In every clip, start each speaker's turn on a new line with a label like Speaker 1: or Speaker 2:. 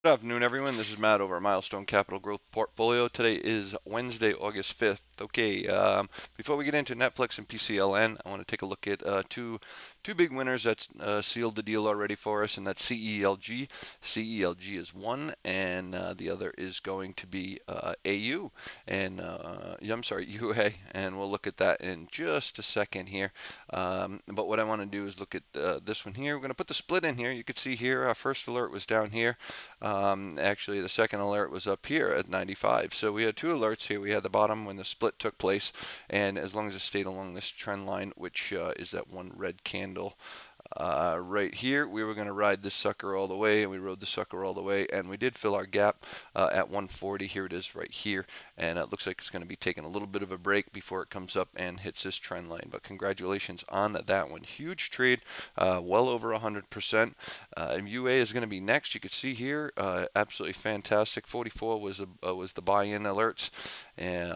Speaker 1: Good afternoon, everyone. This is Matt over at Milestone Capital Growth Portfolio. Today is Wednesday, August 5th. Okay, before we get into Netflix and PCLN, I want to take a look at two big winners that sealed the deal already for us, and that's CELG. CELG is one, and the other is going to be AU, and yeah, I'm sorry, UA, and we'll look at that in just a second here. But what I want to do is look at this one here. We're going to put the split in here. You can see here our first alert was down here. Actually, the second alert was up here at 95. So we had two alerts here. We had the bottom when the split took place, and as long as it stayed along this trend line, which is that one red candle right here, we were going to ride this sucker all the way, and we rode the sucker all the way, and we did fill our gap at 140. Here it is right here, and it looks like it's going to be taking a little bit of a break before it comes up and hits this trend line. But congratulations on that one. Huge trade, well over 100%. UA is going to be next. You can see here, absolutely fantastic. 44 was the buy-in alerts, and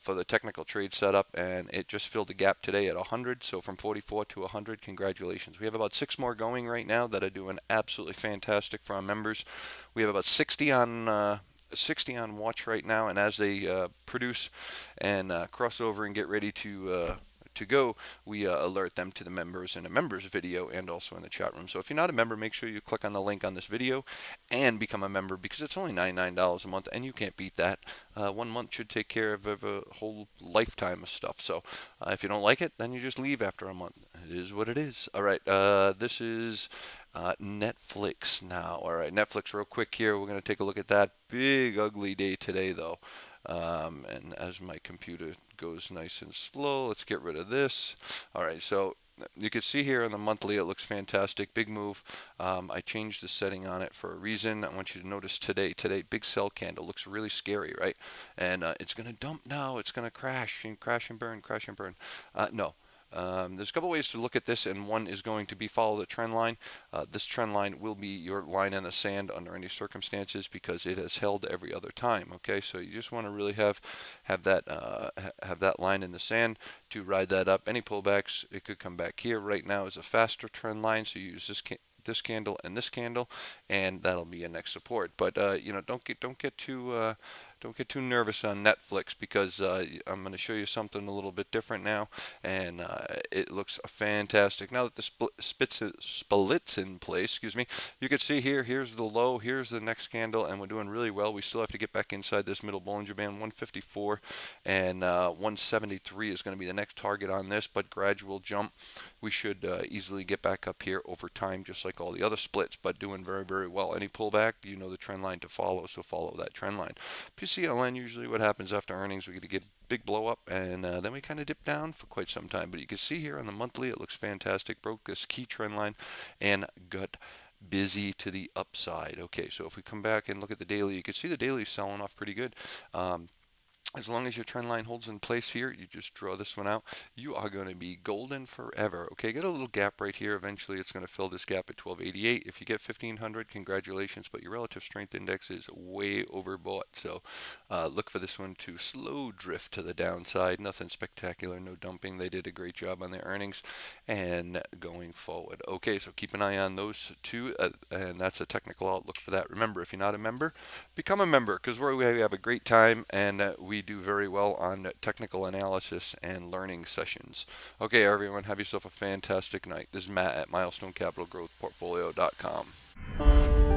Speaker 1: for the technical trade setup, and it just filled the gap today at 100. So from 44 to 100, congratulations. We have about 6 more going right now that are doing absolutely fantastic for our members. We have about 60 on watch right now, and as they produce and cross over and get ready to go, we alert them to the members in a members video and also in the chat room. So if you're not a member, make sure you click on the link on this video and become a member, because it's only $99 a month and you can't beat that. 1 month should take care of a whole lifetime of stuff. So if you don't like it, then you just leave after a month. It is what it is. All right, this is Netflix now. All right, Netflix real quick here. We're going to take a look at that. Big ugly day today though. And as my computer goes nice and slow, let's get rid of this. All right, so you can see here on the monthly, it looks fantastic. Big move. I changed the setting on it for a reason. I want you to notice today, big sell candle looks really scary, right? And it's going to dump now. It's going to crash and crash and burn, crash and burn. No. There's a couple ways to look at this, and one is going to be follow the trend line. This trend line will be your line in the sand under any circumstances because it has held every other time. Okay, so you just want to really have that line in the sand to ride that up. Any pullbacks, it could come back here. Right now is a faster trend line, so you use this candle and this candle, and that'll be your next support. But you know, don't get too nervous on Netflix, because I'm going to show you something a little bit different now, and it looks fantastic. Now that the split's in place, excuse me, you can see here, here's the low, here's the next candle, and we're doing really well. We still have to get back inside this middle Bollinger Band. 154 and 173 is going to be the next target on this, but gradual jump. We should easily get back up here over time, just like all the other splits, but doing very, very well. Any pullback, you know the trend line to follow, so follow that trend line. PCLN, usually what happens after earnings, we get to get big blow up, and then we kind of dip down for quite some time. But you can see here on the monthly, it looks fantastic. Broke this key trend line and got busy to the upside. Okay, so if we come back and look at the daily, you can see the daily is selling off pretty good. As long as your trend line holds in place here, you just draw this one out, you are going to be golden forever. Okay, get a little gap right here. Eventually, it's going to fill this gap at 1288. If you get 1500, congratulations, but your relative strength index is way overbought. So look for this one to slow drift to the downside. Nothing spectacular, no dumping. They did a great job on their earnings and going forward. Okay, so keep an eye on those two, and that's a technical outlook for that. Remember, if you're not a member, become a member, because we have a great time, and we do very well on technical analysis and learning sessions. Okay, everyone, have yourself a fantastic night. This is Matt at MilestoneCapitalGrowthPortfolio.com.